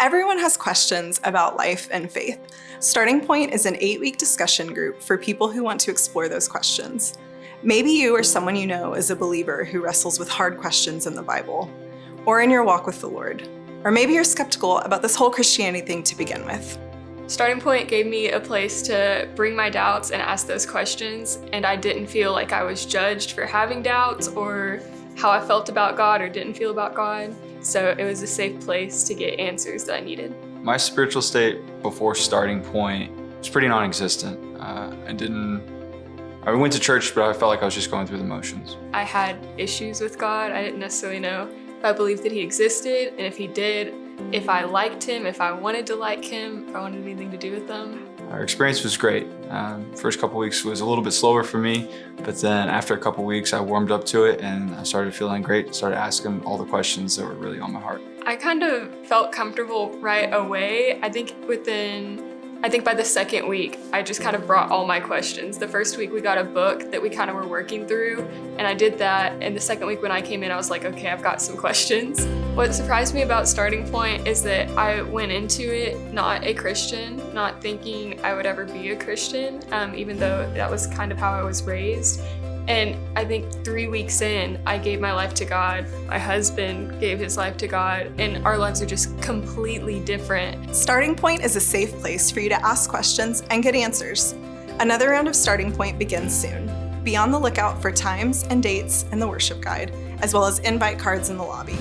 Everyone has questions about life and faith. Starting Point is an 8-week discussion group for people who want to explore those questions. Maybe you or someone you know is a believer who wrestles with hard questions in the Bible, or in your walk with the Lord. Or maybe you're skeptical about this whole Christianity thing to begin with. Starting Point gave me a place to bring my doubts and ask those questions, and I didn't feel like I was judged for having doubts or how I felt about God or didn't feel about God. So it was a safe place to get answers that I needed. My spiritual state before Starting Point was pretty non-existent. I went to church, but I felt like I was just going through the motions. I had issues with God. I didn't necessarily know if I believed that he existed, and if he did, if I liked him, if I wanted to like him, if I wanted anything to do with them. Our experience was great. First couple weeks was a little bit slower for me, but then after a couple weeks I warmed up to it and I started feeling great, started asking all the questions that were really on my heart. I kind of felt comfortable right away. I think by the second week, I just kind of brought all my questions. The first week we got a book that we kind of were working through, and I did that. And the second week when I came in, I was like, okay, I've got some questions. What surprised me about Starting Point is that I went into it not a Christian, not thinking I would ever be a Christian, even though that was kind of how I was raised. And I think 3 weeks in, I gave my life to God. My husband gave his life to God, and our lives are just completely different. Starting Point is a safe place for you to ask questions and get answers. Another round of Starting Point begins soon. Be on the lookout for times and dates in the worship guide, as well as invite cards in the lobby.